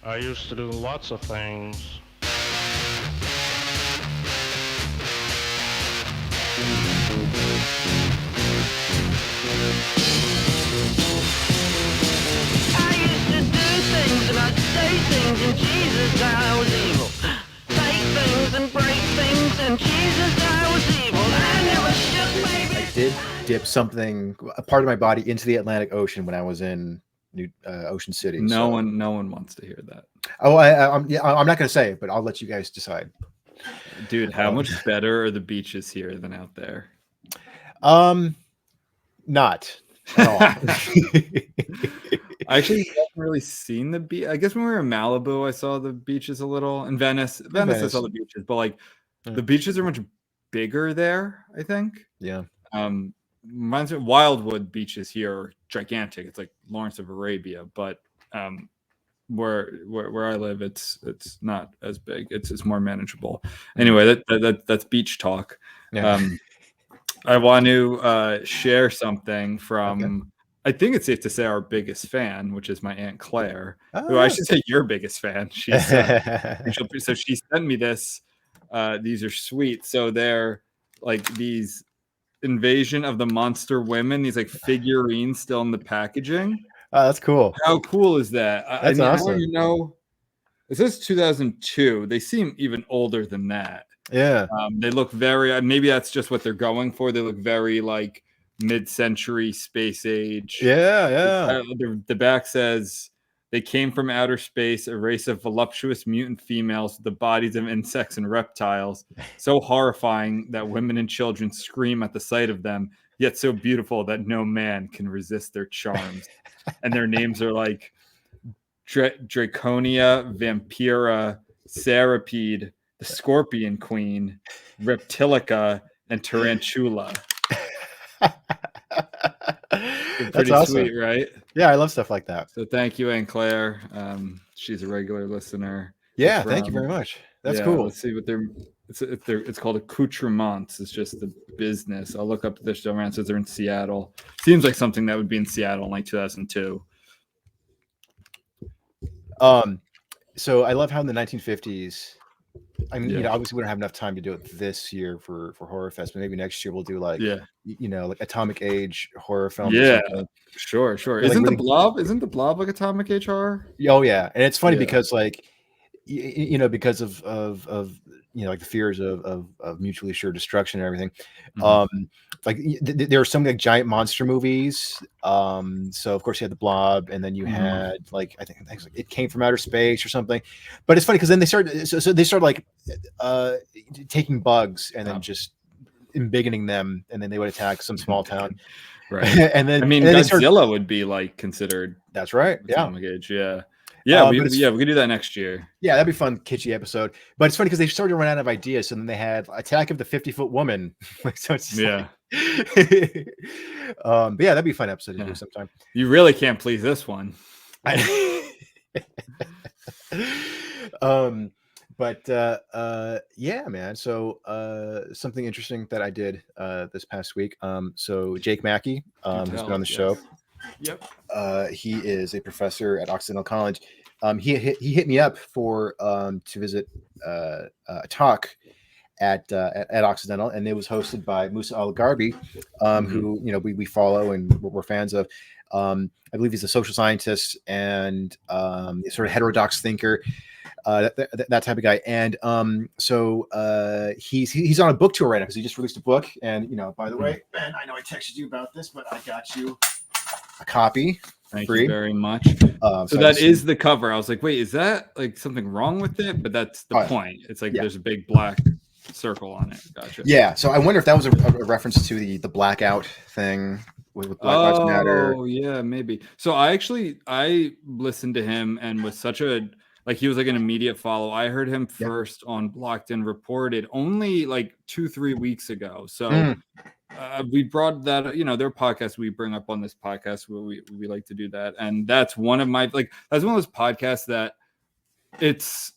I used to do lots of things. I used to do things and I'd say things and Jesus I was evil. Take things and break things and Jesus I was evil. I never shook baby. I did dip something, a part of my body, into the Atlantic Ocean when I was in Ocean City. No one wants to hear that. Oh, I'm not going to say it, but I'll let you guys decide. Dude, how much better are the beaches here than out there? Not at all. I actually haven't really seen the beach. I guess when we were in Malibu, I saw the beaches a little. In Venice, I saw the beaches, but like the beaches are much bigger there, I think. Yeah. Mine's Wildwood beaches here are gigantic. It's like Lawrence of Arabia, but where I live, it's not as big. It's more manageable. Anyway, that's beach talk. Yeah. I want to share something from. Okay. I think it's safe to say our biggest fan, which is my Aunt Claire, who I should say your biggest fan. She's so she sent me this. These are sweet. So they're like these Invasion of the Monster Women. These like figurines still in the packaging. Oh, that's cool. How cool is that? That's awesome. You know, it says 2002. They seem even older than that. Yeah. They look very. Maybe that's just what they're going for. They look very like mid-century space age. Yeah. The back says they came from outer space, a race of voluptuous mutant females with the bodies of insects and reptiles, so horrifying that women and children scream at the sight of them, yet so beautiful that no man can resist their charms. And their names are like Draconia, Vampira, Serapede, the Scorpion Queen, Reptilica, and Tarantula. That's awesome. Sweet, right? Yeah, I love stuff like that. So thank you, Aunt Claire. She's a regular listener. Yeah, thank you very much. That's cool. Let's see what it's called accoutrements. It's just the business. I'll look up the restaurant. Says they're in Seattle. Seems like something that would be in Seattle in like 2002. So I love how in the 1950s. I mean, you know, obviously we don't have enough time to do it this year for HorrorFest, but maybe next year we'll do like, you know, like Atomic Age horror films. Yeah, sure. Isn't the Blob like Atomic Age horror? Oh yeah, and it's funny because like, you know, because of you know, like the fears of mutually assured destruction and everything. Like there are some like giant monster movies. So of course you had the Blob, and then you had like I think It Came from Outer Space or something. But it's funny because then they started like taking bugs and then just embiggening them, and then they would attack some small town. Right. And then Godzilla would be like considered. That's right. Atomic Age. Yeah, we could do that next year. Yeah, that'd be fun, kitschy episode. But it's funny because they started to run out of ideas, so then they had Attack of the 50-Foot Woman. So it's but yeah, that'd be a fun episode to do sometime. You really can't please this one. Yeah, man. So something interesting that I did this past week. So Jake Mackey, who's been on the show. Yep. He is a professor at Occidental College. He hit me up for to visit a talk at Occidental, and it was hosted by Musa Al-Gharbi, who you know we follow and we're fans of. I believe he's a social scientist and sort of heterodox thinker, that type of guy. And so he's on a book tour right now because he just released a book. And you know, by the way, Ben, I know I texted you about this, but I got you a copy. Thank you very much. So that is the cover. I was like, wait, is that like something wrong with it? But that's the point. It's like there's a big black circle on it. Gotcha. Yeah. So I wonder if that was a reference to the blackout thing with Black Lives Matter. Oh yeah, maybe. So I listened to him and was such a he was like an immediate follow. I heard him first on Blocked and Reported only like 2-3 weeks ago. So we brought that, you know, their podcast we bring up on this podcast where we like to do that. And that's one of my, that's one of those podcasts that it's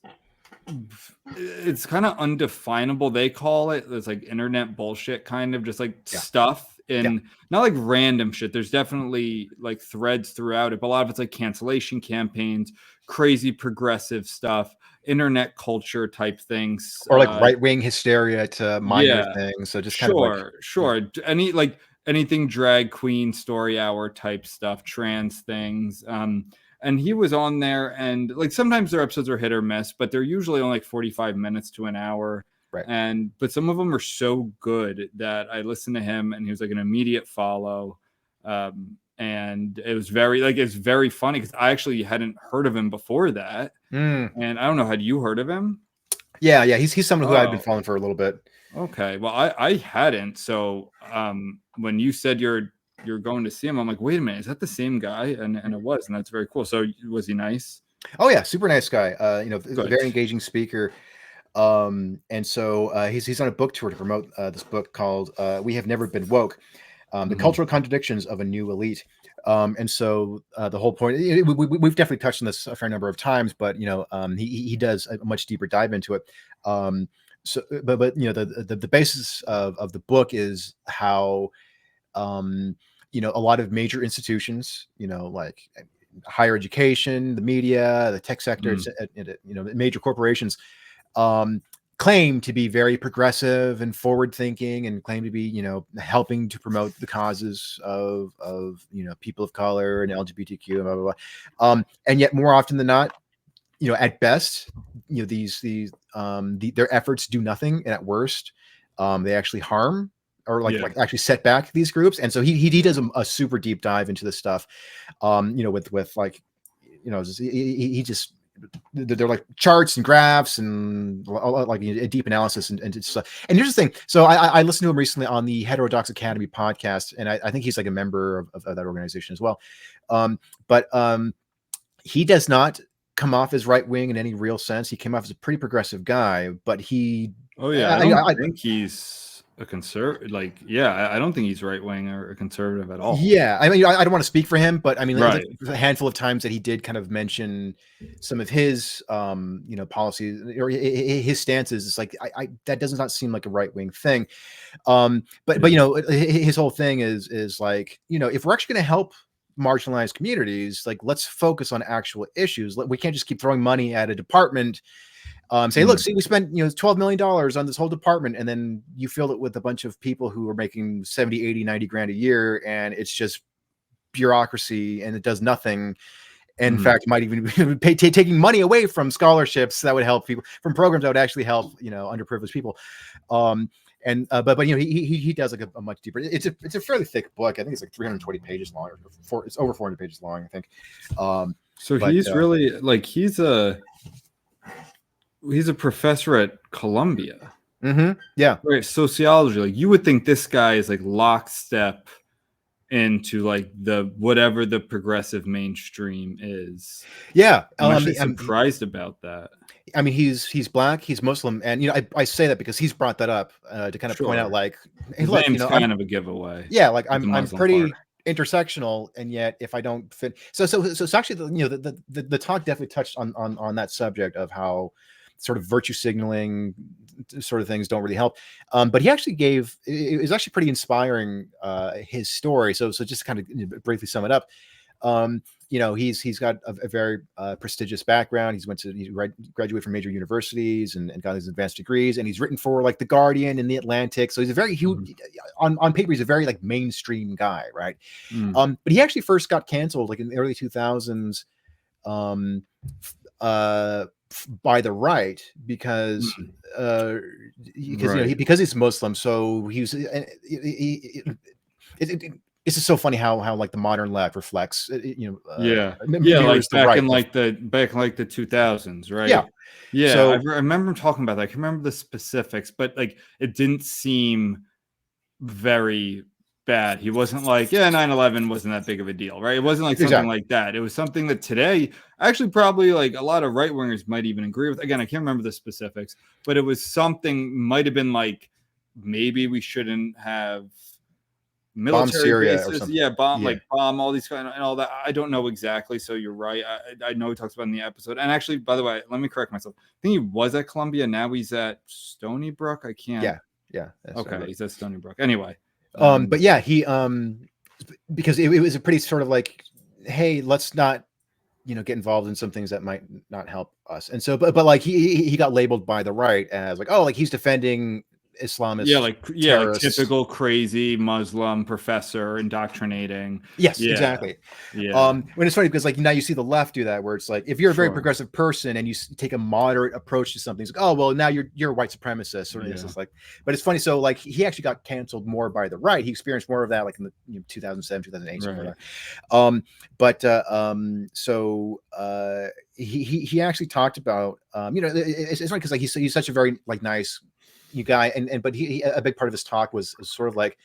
kind of undefinable. They call it, it's like internet bullshit kind of just stuff in not like random shit. There's definitely like threads throughout it, but a lot of it's like cancellation campaigns, crazy progressive stuff, internet culture type things, or like right wing hysteria to minor things. So just kind of like any like anything drag queen story hour type stuff, trans things. And he was on there, and like sometimes their episodes are hit or miss, but they're usually only like 45 minutes to an hour. Right. But some of them are so good that I listened to him, and he was like an immediate follow. And it was it's very funny because I actually hadn't heard of him before that. And I don't know, had you heard of him? Yeah, he's someone who I've been following for a little bit. Okay, well, I hadn't. So when you said you're going to see him, I'm like, wait a minute, is that the same guy? And it was, and that's very cool. So was he nice? Oh yeah, super nice guy. Very engaging speaker. And so he's on a book tour to promote this book called "We Have Never Been Woke: The Cultural Contradictions of a New Elite." And so the whole point, we've definitely touched on this a fair number of times, but he does a much deeper dive into it. But the basis of the book is how a lot of major institutions, like higher education, the media, the tech sector, major corporations claim to be very progressive and forward thinking, and claim to be helping to promote the causes of people of color and LGBTQ and blah blah blah. And yet more often than not, at best, their efforts do nothing, and at worst they actually harm or like actually set back these groups. And so he does a super deep dive into this stuff, with like he just, they're like charts and graphs and like a deep analysis and stuff. And here's the thing. So I listened to him recently on the Heterodox Academy podcast, and I think he's like a member of that organization as well. But he does not come off as right wing in any real sense. He came off as a pretty progressive guy, but he. Oh yeah, I think he's a conservative. I don't think he's right wing or a conservative at all. Yeah, I mean, I don't want to speak for him, but I mean, like a handful of times that he did kind of mention some of his, policies or his stances. It's like that does not seem like a right wing thing. But his whole thing is like, if we're actually going to help marginalized communities, like let's focus on actual issues. We can't just keep throwing money at a department. Say, look, we spent $12 million on this whole department, and then you fill it with a bunch of people who are making 70, 80, 90 grand a year, and it's just bureaucracy, and it does nothing. And in fact, might even be taking money away from scholarships that would help people, from programs that would actually help underprivileged people. But he does like a much deeper. It's a fairly thick book. I think it's like 320 pages long, it's over 400 pages long, I think. He's really like he's a professor at Columbia. Yeah. Right. Sociology. Like you would think this guy is like lockstep into like the whatever the progressive mainstream is. Yeah. I'm actually surprised about that. I mean, he's black, he's Muslim, and I say that because he's brought that up to kind of point out like, hey, look, kind of a giveaway. Yeah, like I'm pretty intersectional, and yet if I don't fit, so actually the talk definitely touched on that subject of how sort of virtue signaling sort of things don't really help. But he actually it was actually pretty inspiring, his story. So just to kind of briefly sum it up, he's got a very prestigious background. He graduated from major universities and got his advanced degrees, and he's written for like The Guardian and The Atlantic. So he's a very on paper, he's a very like mainstream guy, right? But he actually first got canceled like in the early 2000s by the right because because he's Muslim. So it's just so funny how like the modern left reflects, like back in like the 2000s, right? Yeah. So I remember him talking about that. I can remember the specifics, but like it didn't seem very bad. He wasn't like 9/11 wasn't that big of a deal, right? It wasn't like something like that. It was something that today actually probably like a lot of right wingers might even agree with. Again, I can't remember the specifics, but it was something, might have been like maybe we shouldn't have military bases, bomb all these kind of and all that. I don't know exactly, so you're right. I know he talks about in the episode. And actually, by the way, let me correct myself. I think he was at Columbia. Now he's at Stony Brook. I can't. Yeah. Okay, he's at Stony Brook. Anyway, But yeah, he because it was a pretty sort of like, hey, let's not get involved in some things that might not help us. And so, but like he got labeled by the right as like, oh, like he's defending Islamist like terrorists. typical crazy Muslim professor indoctrinating. Yes, Yeah. exactly. Yeah. When it's funny because like now you see the left do that, where it's like if you're a very Sure. progressive person and you take a moderate approach to something, it's like, oh well, now you're a white supremacist, or it's just like. But it's funny. So like he actually got canceled more by the right. He experienced more of that like in the 2007, 2008, something like that. So he actually talked about it's funny because like he's such a very like nice guy, and but he a big part of his talk was sort of like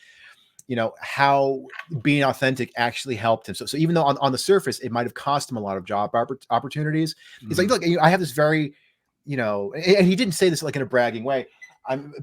how being authentic actually helped him. So even though on the surface it might have cost him a lot of job opportunities, he's like, look, I have this very, and he didn't say this like in a bragging way.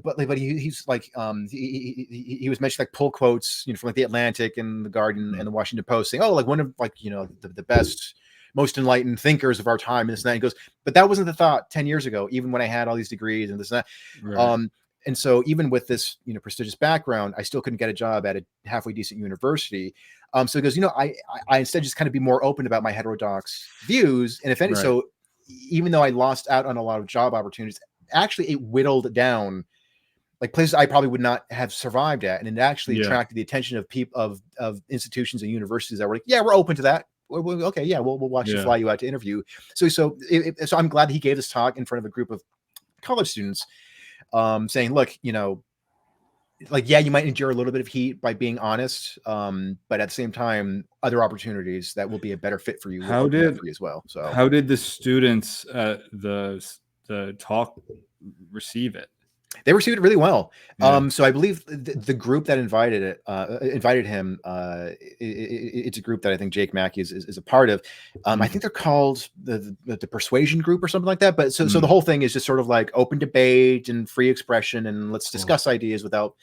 But he's like he was mentioning like pull quotes from like the Atlantic and the Guardian and the Washington Post saying, oh, like one of like the best, most enlightened thinkers of our time, and this and that. He goes, but that wasn't the thought 10 years ago, even when I had all these degrees and this and that. Right. And so even with this, prestigious background, I still couldn't get a job at a halfway decent university. So he goes, I instead just kind of be more open about my heterodox views. And if any, so even though I lost out on a lot of job opportunities, actually it whittled down like places I probably would not have survived at. And it actually attracted the attention of people of institutions and universities that were like, yeah, we're open to that. Okay. Yeah. We'll actually fly you out to interview. So I'm glad he gave this talk in front of a group of college students, saying, look, like, yeah, you might endure a little bit of heat by being honest, but at the same time, other opportunities that will be a better fit for you for you as well. So how did the students at the talk receive it? They received it really well. So I believe the group that invited him, it's a group that I think Jake Mackey is a part of. I think they're called the Persuasion Group or something like that. But so the whole thing is just sort of like open debate and free expression, and let's discuss ideas without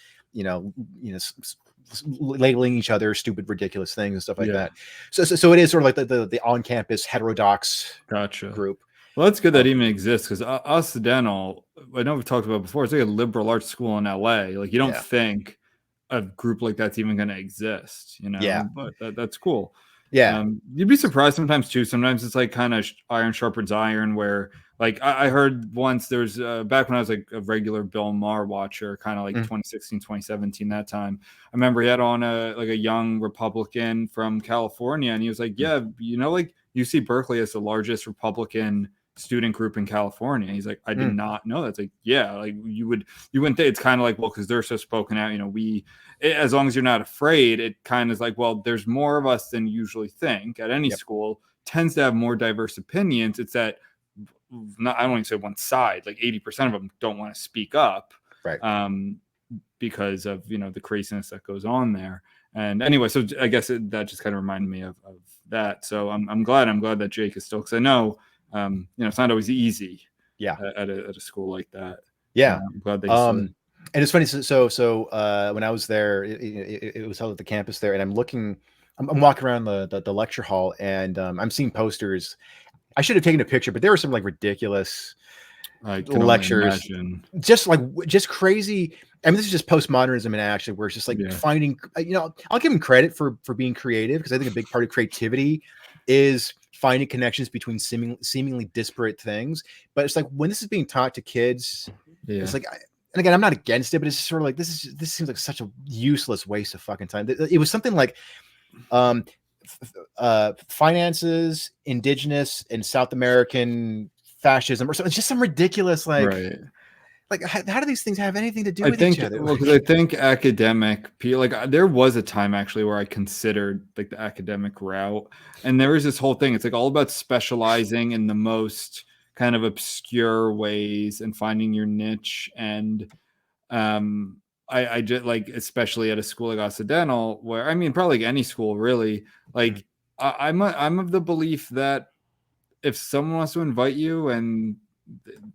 labeling each other stupid, ridiculous things and stuff like that. So it is sort of like the on-campus heterodox group. Well, that's good that even exists, because Occidental, I know we've talked about before, it's like a liberal arts school in LA. Like you don't think a group like that's even going to exist, but that's cool. Yeah. You'd be surprised sometimes too. Sometimes it's like kind of iron sharpens iron, where like I heard once there's back when I was like a regular Bill Maher watcher, kind of like 2016, 2017, that time. I remember he had on a young Republican from California, and he was like, yeah, like UC Berkeley is the largest Republican student group in California. He's like, I did not know that. It's like, yeah, like you wouldn't think. It's kind of like, well, because they're so spoken out, as long as you're not afraid, it kind of is like, well, there's more of us than you usually think at any school, tends to have more diverse opinions. It's that I don't even say one side, like 80% of them don't want to speak up, right? Because of the craziness that goes on there. And anyway, so I guess that just kind of reminded me of that. So I'm glad that Jake is still, because I know it's not always easy at a school like that. I'm glad they and it's funny, so when I was there, it was held at the campus there, and I'm walking around the lecture hall, and I'm seeing posters. I should have taken a picture, but there were some like ridiculous lectures, just crazy. I mean, this is just postmodernism in action, where it's just like finding, I'll give him credit for being creative, because I think a big part of creativity is finding connections between seemingly disparate things. But it's like when this is being taught to kids, it's like, and again, I'm not against it, but it's sort of like, this seems like such a useless waste of fucking time. It was something like, finances, indigenous and South American fascism, or something. It's just some ridiculous, like, like how do these things have anything to do with each other? Well, because I think academic, like there was a time actually where I considered like the academic route, and there was this whole thing. It's like all about specializing in the most kind of obscure ways and finding your niche. And I just like, especially at a school like Occidental, where, I mean, probably like any school really, like I'm of the belief that if someone wants to invite you and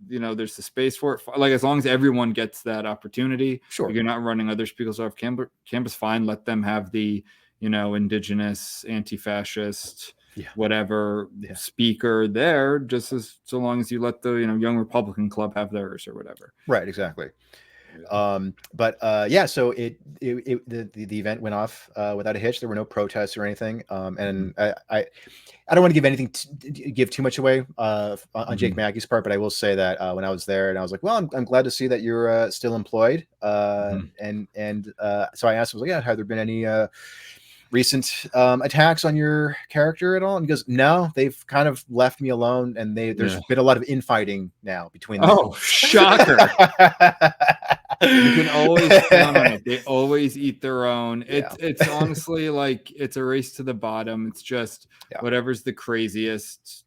there's the space for it, like as long as everyone gets that opportunity, sure, you're not running other speakers off campus, fine, let them have the indigenous, anti-fascist, whatever speaker there, just so long as you let the young Republican club have theirs or whatever. Right, exactly. But so the event went off without a hitch. There were no protests or anything. And I don't want to give give too much away on Jake Mackey's part, but I will say that when I was there, and I was like, well, I'm glad to see that you're still employed. And so I asked him, I was like, yeah, have there been any recent attacks on your character at all? And he goes, no, they've kind of left me alone, and there's been a lot of infighting now between them. Oh, shocker. You can always count on it. They always eat their own. It's honestly like it's a race to the bottom. It's just whatever's the craziest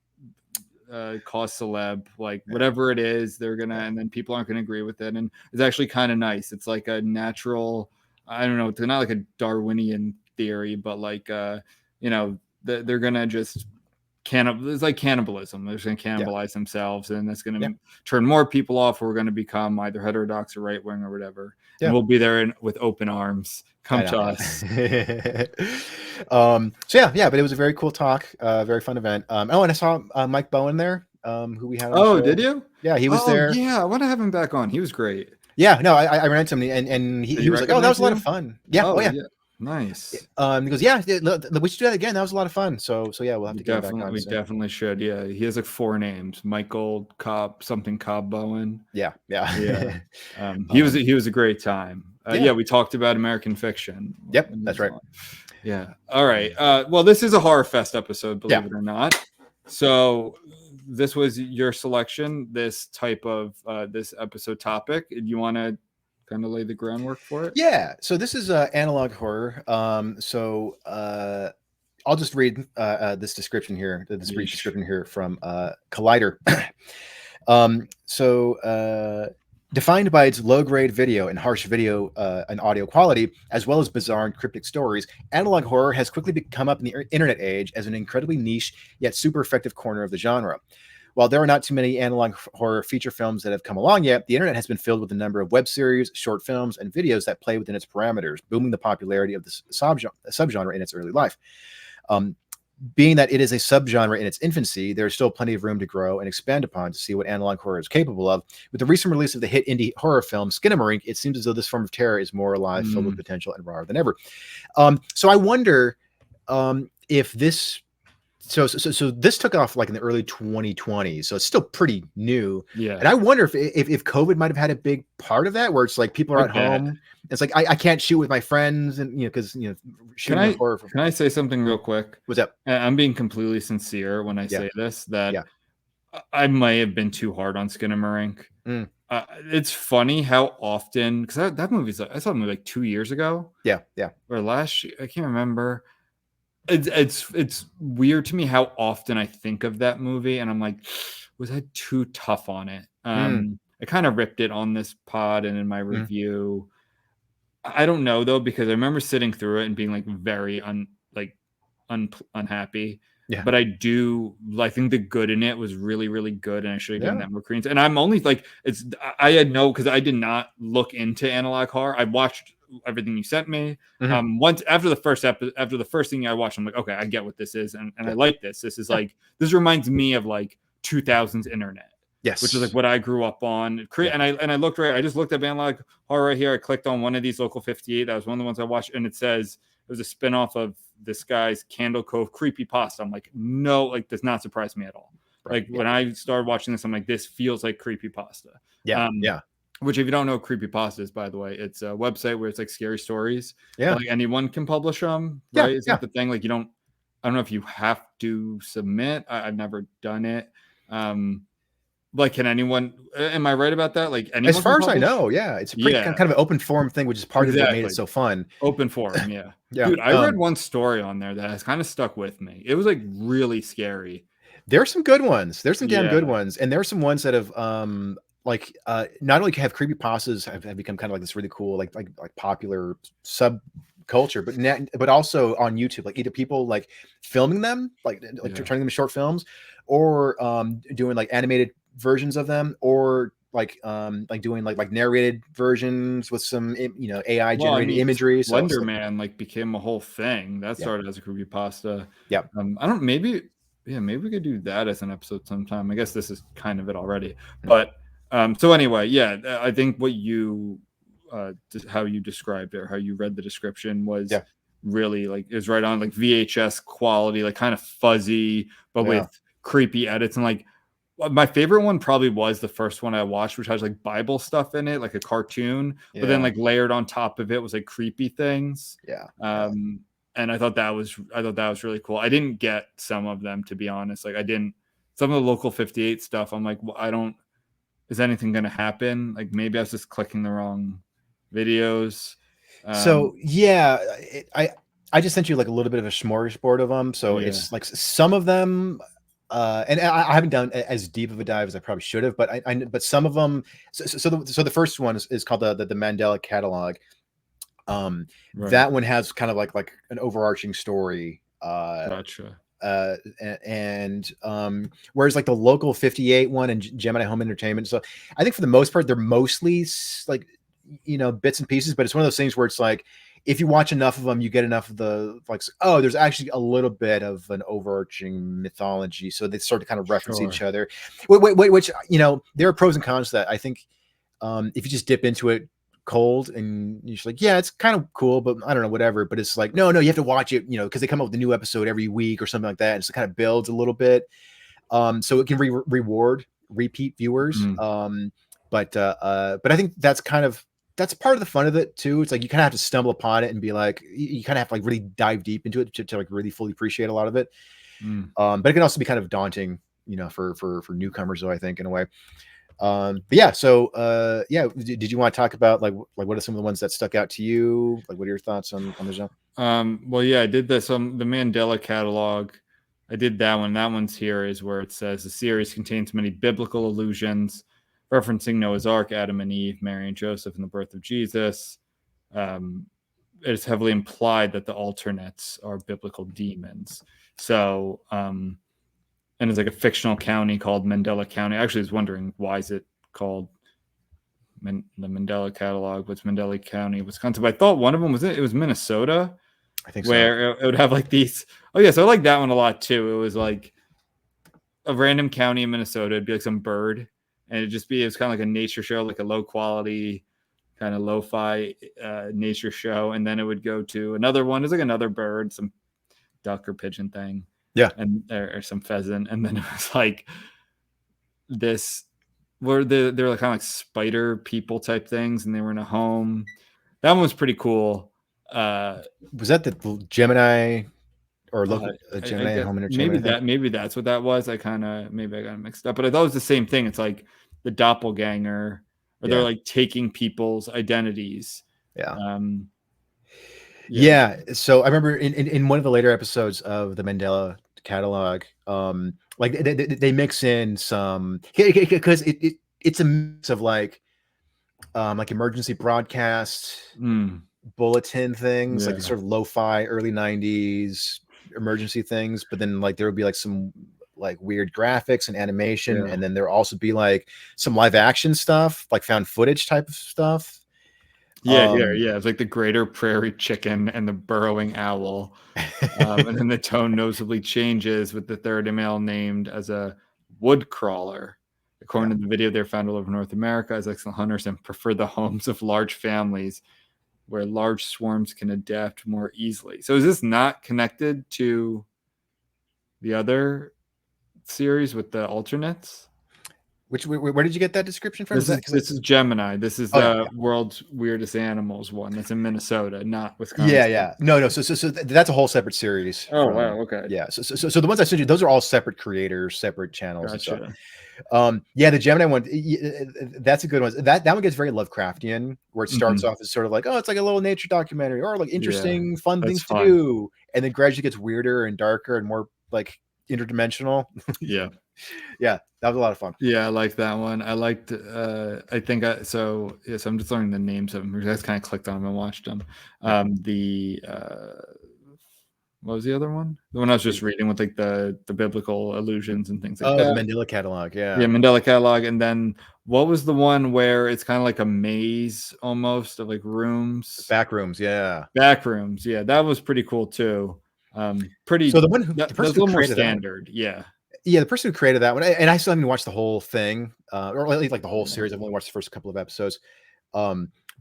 cause celeb, like whatever it is, they're gonna, and then people aren't gonna agree with it. And it's actually kind of nice. It's like a natural, I don't know, it's not like a Darwinian theory, but like they're gonna just it's like cannibalism. They're just gonna cannibalize themselves, and that's gonna turn more people off who are gonna become either heterodox or right wing or whatever. And we'll be there with open arms. Come to us. But it was a very cool talk, very fun event. And I saw Mike Bowen there, who we had on the show. Did you? Yeah, he was there. Yeah, I want to have him back on. He was great. Yeah, no, I ran into him, and he was like, "Oh, that was a lot of fun." Yeah, yeah. Nice. He goes, "Yeah, we should do that again. That was a lot of fun." So yeah, we'll have to get him back on. We definitely should. Yeah, he has like 4 names: Michael Cobb, something Cobb Bowen. Yeah. He was a great time. We talked about American fiction. Yep, that's right. Yeah. All right. Well, this is a HorrorFest episode, believe it or not. So this was your selection, this type of this episode topic. Do you want to kind of lay the groundwork for it? Yeah. So this is analog horror. I'll just read this description here, this brief description here from Collider. Defined by its low-grade video and harsh video and audio quality, as well as bizarre and cryptic stories, analog horror has quickly become up in the internet age as an incredibly niche yet super effective corner of the genre. While there are not too many analog horror feature films that have come along yet, the internet has been filled with a number of web series, short films, and videos that play within its parameters, booming the popularity of the subgenre in its early life. Being that it is a subgenre in its infancy, there is still plenty of room to grow and expand upon to see what analog horror is capable of. With the recent release of the hit indie horror film Skinamarink, it seems as though this form of terror is more alive, filled with potential, and rawer than ever. So I wonder if this... So this took off like in the early 2020s, so it's still pretty new. Yeah. And I wonder if COVID might have had a big part of that, where it's like people are at home. It's like I can't shoot with my friends, and because shooting horror. Can I say something real quick? What's up? I'm being completely sincere when I say this, that I might have been too hard on Skinamarink. It's funny how often, because that movie's I saw the movie like 2 years ago. Yeah. Or last year, I can't remember. It's weird to me how often I think of that movie, and I'm like, was I too tough on it? I kind of ripped it on this pod and in my review. I don't know though, because I remember sitting through it and being like very unhappy. Yeah. But I think the good in it was really, really good, and I should have given that more credence. And I'm only like, because I did not look into analog horror. I watched everything you sent me. Once after the first thing I watched, I'm like, okay, I get what this is, and I like this. This is like, this reminds me of like 2000s internet. Yes, which is like what I grew up on. And I looked right. I just looked up analog horror right here. I clicked on one of these Local 58. That was one of the ones I watched, and it says it was a spinoff of this guy's Candle Cove creepypasta. I'm like, no, like does not surprise me at all. Right. Like when I started watching this, I'm like, this feels like creepypasta. Yeah. Which, if you don't know what creepypasta is, by the way, it's a website where it's like scary stories. Yeah. Like anyone can publish them, right? It's not the thing. Like I don't know if you have to submit. I've never done it. Like, can anyone? Am I right about that? Like, anyone? As far as I know, yeah, it's a pretty kind of an open forum thing, which is part of what made it so fun. Open forum, yeah. Dude, I read one story on there that has kind of stuck with me. It was like really scary. There are some good ones. There's some damn good ones, and there are some ones that have not only have creepypastas have become kind of like this really cool like popular subculture, but also on YouTube, like either people like filming them, like turning them into short films, or doing like animated versions of them, or like doing like narrated versions with some AI generated imagery. Slender Man like became a whole thing that started as a creepypasta. Maybe we could do that as an episode sometime. I guess this is kind of it already, but so anyway, I think what you how you described it, or how you read the description was Yeah. really like it was right on, like VHS quality, like kind of fuzzy, but Yeah. with creepy edits. And like my favorite one probably was the first one I watched, which has like Bible stuff in it, like a cartoon, but then Yeah. like layered on top of it was like creepy things. Yeah. And I thought that was really cool. I didn't get some of them, to be honest. Like some of the Local 58 stuff. I'm like, well, is anything going to happen? Like maybe I was just clicking the wrong videos. So yeah, I just sent you like a little bit of a smorgasbord of them. So Yeah. it's like some of them, and I haven't done as deep of a dive as I probably should have, but but some of them. So the first one is called the Mandela Catalogue. Right. That one has kind of like an overarching story. Gotcha. And whereas like the Local 58 one and Gemini Home Entertainment, so I think for the most part they're mostly like, you know, bits and pieces, but it's one of those things where it's like if you watch enough of them, you get enough of the like, oh, there's actually a little bit of an overarching mythology, so they start to kind of reference each other. Which, you know, there are pros and cons to that. I think if you just dip into it cold and you're just like, yeah, it's kind of cool, but I don't know, whatever. But it's like, no, you have to watch it, you know, because they come up with a new episode every week or something like that, and so it kind of builds a little bit, so it can reward repeat viewers. But I think that's part of the fun of it too. It's like you kind of have to stumble upon it and be like, you kind of have to like really dive deep into it to like really fully appreciate a lot of it. But it can also be kind of daunting, you know, for newcomers, though, I think, in a way. But yeah, so yeah, did you want to talk about like what are some of the ones that stuck out to you? Like, what are your thoughts on the genre? Well, yeah, I did this on the Mandela Catalogue. I did that one. That one's here is where it says the series contains many biblical allusions, referencing Noah's Ark, Adam and Eve, Mary and Joseph, and the birth of Jesus. It is heavily implied that the alternates are biblical demons. So, and it's like a fictional county called Mandela County. I actually was wondering, why is it called the Mandela Catalogue? What's Mandela County, Wisconsin? But I thought one of them it was Minnesota. I think where it would have like these. Oh yeah, so I like that one a lot too. It was like a random county in Minnesota. It'd be like some bird, and it was kind of like a nature show, like a low quality kind of lo-fi nature show. And then it would go to another one. It's like another bird, some duck or pigeon thing. Yeah, and or some pheasant. And then it was like this, where they're like kind of like spider people type things, and they were in a home. That one was pretty cool. Was that the Gemini or Local Gemini Home Entertainment? Maybe that's what that was. I got it mixed up, but I thought it was the same thing. It's like the doppelganger, or they're like taking people's identities. Yeah. So I remember in one of the later episodes of the Mandela Catalogue, like they mix in some, because it's a mix of like emergency broadcast bulletin things, like sort of lo-fi early 90s emergency things, but then like there would be like some like weird graphics and animation, and then there'll also be like some live action stuff, like found footage type of stuff. It's like the greater prairie chicken and the burrowing owl. And then the tone noticeably changes with the third male named as a wood crawler. According to the video, they're found all over North America as excellent hunters and prefer the homes of large families where large swarms can adapt more easily. So is this not connected to the other series with the alternates? Where did you get that description from? This is Gemini. This is the world's weirdest animals one. That's in Minnesota, not Wisconsin. Yeah. No. So that's a whole separate series. Oh, wow. Okay. Yeah. So the ones I sent you, those are all separate creators, separate channels. Gotcha. And stuff. The Gemini one, that's a good one. That one gets very Lovecraftian, where it starts off as sort of like, oh, it's like a little nature documentary, or like interesting, fun things to do, and then gradually gets weirder and darker and more like interdimensional. Yeah, that was a lot of fun. Yeah, I like that one. I liked so I'm just learning the names of them. I just kind of clicked on them and watched them. What was the other one? The one I was just reading with like the biblical allusions and things like that. The Mandela Catalogue. Yeah, Mandela Catalogue. And then what was the one where it's kind of like a maze almost of like rooms? Backrooms. Yeah, Backrooms. Yeah, that was pretty cool too. Pretty. So the person who created standard. The person who created that one, and I still haven't watched the whole thing, or at least like the whole series. I've only watched the first couple of episodes.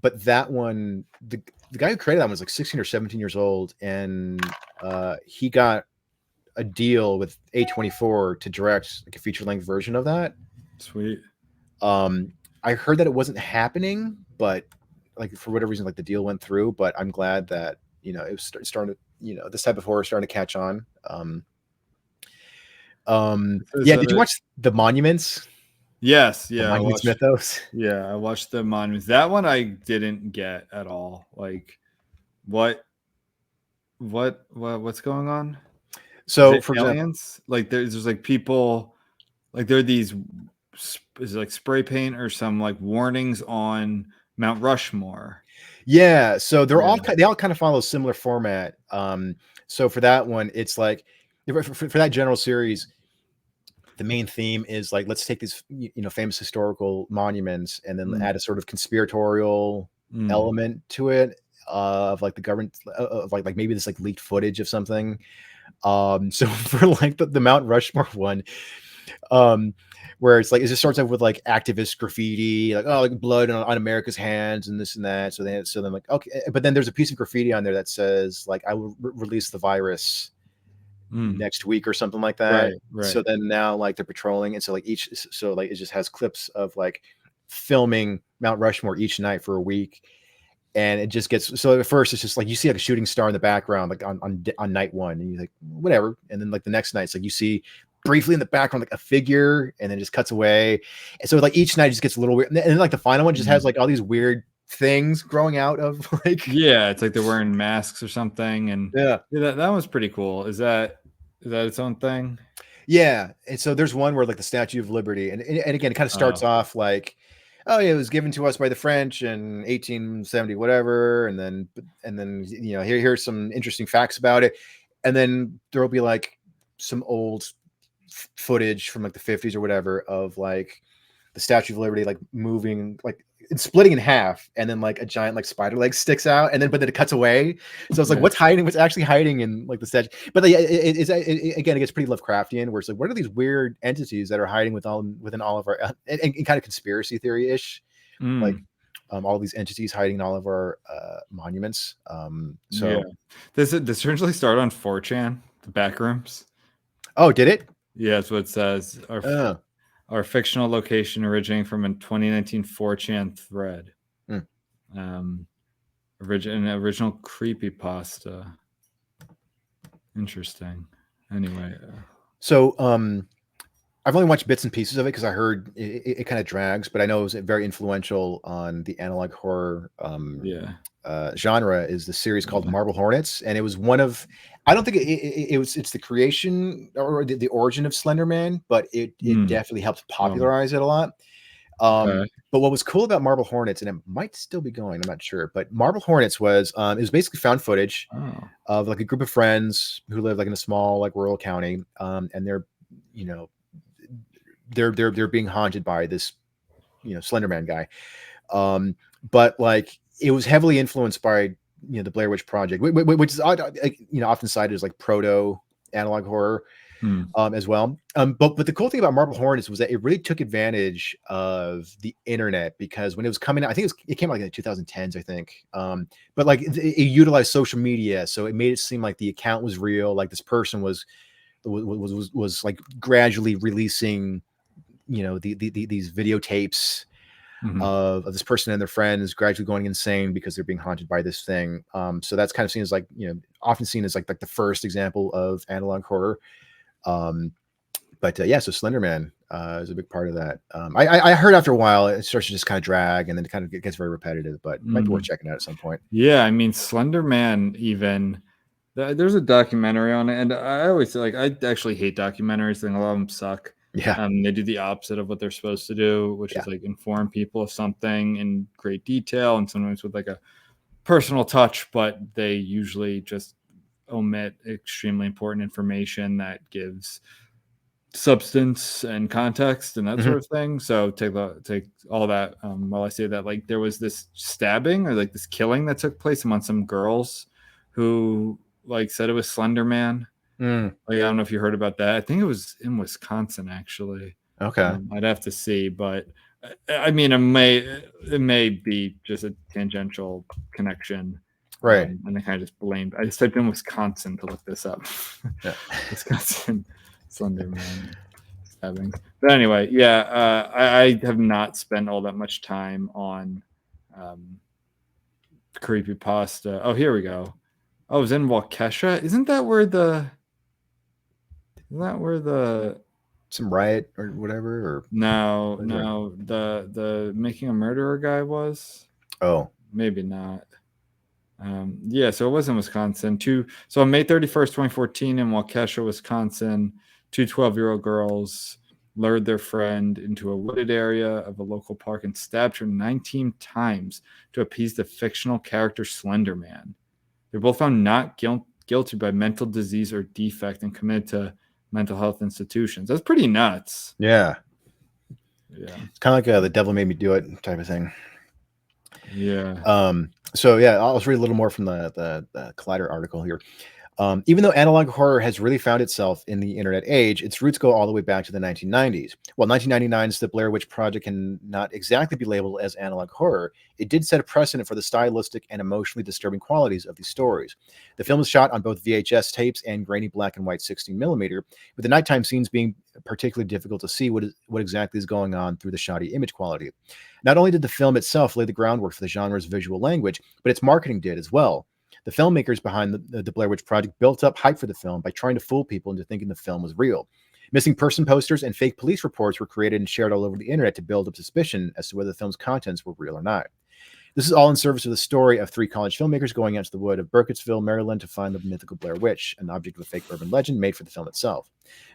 but that one, the guy who created that one was like 16 or 17 years old, and he got a deal with A24 to direct like a feature length version of that. Sweet. I heard that it wasn't happening, but like for whatever reason, like the deal went through. But I'm glad that it was starting to, this type of horror starting to catch on. Yeah, did you watch The Monuments? Yes, The yeah, Monuments Mythos. Yeah, I watched The Monuments. That one I didn't get at all. Like, what's going on? So for aliens, example, like there's like people, like there are these, is it like spray paint or some like warnings on Mount Rushmore? yeah, so they all Yeah. kind of follow a similar format. So for that one, it's like for that general series, the main theme is like, let's take these famous historical monuments and then add a sort of conspiratorial element to it, of like the government, of like maybe this like leaked footage of something. So for like the Mount Rushmore one, where it's like it just starts off with like activist graffiti, like, oh, like blood on America's hands and this and that. So then like, okay, but then there's a piece of graffiti on there that says like, I will release the virus next week or something like that. Right. So then now like they're patrolling, and so like it just has clips of like filming Mount Rushmore each night for a week. And it just gets, so at first it's just like you see like a shooting star in the background, like on night one, and you're like, whatever. And then like the next night, it's like you see briefly in the background like a figure, and then it just cuts away. And so like each night just gets a little weird. And then like the final one just has like all these weird things growing out of like, yeah, it's like they're wearing masks or something. And yeah, that was pretty cool. Is that its own thing? yeah. And so there's one where like the Statue of Liberty, and again, it kind of starts off like, oh yeah, it was given to us by the French in 1870, whatever. And then here's some interesting facts about it. And then there'll be like some old footage from like the 50s or whatever of like the Statue of Liberty like moving, like it's splitting in half, and then like a giant like spider leg sticks out, and then but then it cuts away. So it's like, what's actually hiding in like the statue? But like, again, it gets pretty Lovecraftian, where it's like, what are these weird entities that are hiding within all of our and kind of conspiracy theory ish, like all these entities hiding in all of our monuments. Does it certainly start on 4chan, the Backrooms? Oh, did it? Yeah, that's what it says. Our fictional location originating from a 2019 4chan thread. Original creepypasta. Interesting. Anyway. So I've only watched bits and pieces of it because I heard it kind of drags, but I know it was very influential on the analog horror genre. Is the series called Marble Hornets, and it was one of, I don't think it's the creation or the origin of Slender Man, but it definitely helped popularize it a lot. But what was cool about Marble Hornets, and it might still be going, I'm not sure, but Marble Hornets was it was basically found footage of like a group of friends who live like in a small like rural county, and they're being haunted by this Slender Man guy, but like it was heavily influenced by the Blair Witch Project, which is often cited as like proto analog horror as well. But the cool thing about Marble Hornets was that it really took advantage of the internet, because when it was coming out, I think it came out like in the 2010s, I think. But like it utilized social media, so it made it seem like the account was real, like this person was like gradually releasing these videotapes of this person and their friends gradually going insane because they're being haunted by this thing. So that's kind of seen as like, often seen as like the first example of analog horror. So Slender Man is a big part of that. I heard after a while it starts to just kind of drag, and then it kind of gets very repetitive, but it might be worth checking out at some point. Yeah, I mean, Slender Man, even there's a documentary on it, and I always say, like, I actually hate documentaries. I think a lot of them suck. Yeah. They do the opposite of what they're supposed to do, which is like inform people of something in great detail, and sometimes with like a personal touch, but they usually just omit extremely important information that gives substance and context and that sort of thing. So take all that. While I say that, like, there was this stabbing or like this killing that took place among some girls who like said it was Slender Man. Like, I don't know if you heard about that. I think it was in Wisconsin, actually. Okay. I'd have to see, but I mean, it may be just a tangential connection, Right. and I kind of just blamed. I just typed in Wisconsin to look this up. Yeah. Wisconsin Slender Man stabbings. But anyway, yeah, I have not spent all that much time on creepypasta. Oh, here we go. Oh, it was in Waukesha. Isn't that where the Some riot or whatever? Or no, Where's that? no, the making a murderer guy was? oh, Maybe not. Yeah, so it was in Wisconsin. So on May 31st, 2014, in Waukesha, Wisconsin, two 12-year-old girls lured their friend into a wooded area of a local park and stabbed her 19 times to appease the fictional character Slender Man. They're both found not guilty by mental disease or defect and committed to mental health institutions. That's pretty nuts. yeah. Yeah. It's kind of like the devil made me do it type of thing. Yeah. So yeah, I'll just read a little more from the Collider article here. Even though analog horror has really found itself in the internet age, its roots go all the way back to the 1990s. While 1999's The Blair Witch Project can not exactly be labeled as analog horror, it did set a precedent for the stylistic and emotionally disturbing qualities of these stories. The film is shot on both VHS tapes and grainy black and white 16mm, with the nighttime scenes being particularly difficult to see what exactly is going on through the shoddy image quality. Not only did the film itself lay the groundwork for the genre's visual language, but its marketing did as well. The filmmakers behind the Blair Witch Project built up hype for the film by trying to fool people into thinking the film was real. Missing person posters and fake police reports were created and shared all over the internet to build up suspicion as to whether the film's contents were real or not. This is all in service of the story of three college filmmakers going out to the wood of Burkittsville, Maryland to find the mythical Blair Witch, an object of a fake urban legend made for the film itself.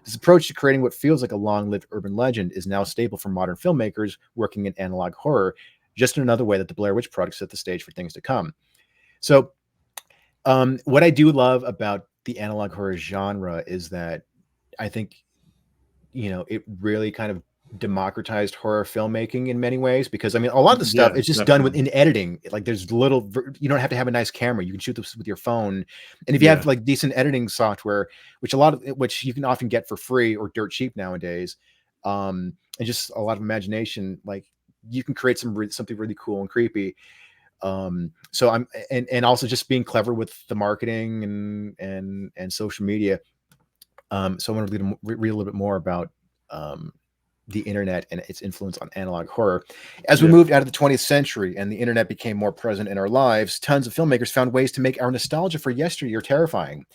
This approach to creating what feels like a long-lived urban legend is now a staple for modern filmmakers working in analog horror, just in another way that the Blair Witch Project set the stage for things to come. So, what I do love about the analog horror genre is that I think, it really kind of democratized horror filmmaking in many ways, because I mean, a lot of the stuff is just done in editing. Like there's you don't have to have a nice camera. You can shoot this with your phone. And if you have like decent editing software, which you can often get for free or dirt cheap nowadays, and just a lot of imagination, like you can create something really cool and creepy. So I'm and also just being clever with the marketing and social media. So I want to read a little bit more about the internet and its influence on analog horror. As we moved out of the 20th century and the internet became more present in our lives, tons of filmmakers found ways to make our nostalgia for yesteryear terrifying.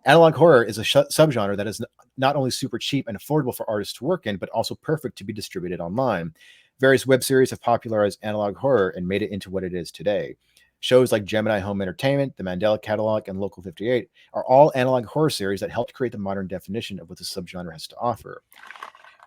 Analog horror is a subgenre that is not only super cheap and affordable for artists to work in, but also perfect to be distributed online. Various web series have popularized analog horror and made it into what it is today. Shows like Gemini Home Entertainment, the Mandela Catalogue, and Local 58 are all analog horror series that helped create the modern definition of what the subgenre has to offer.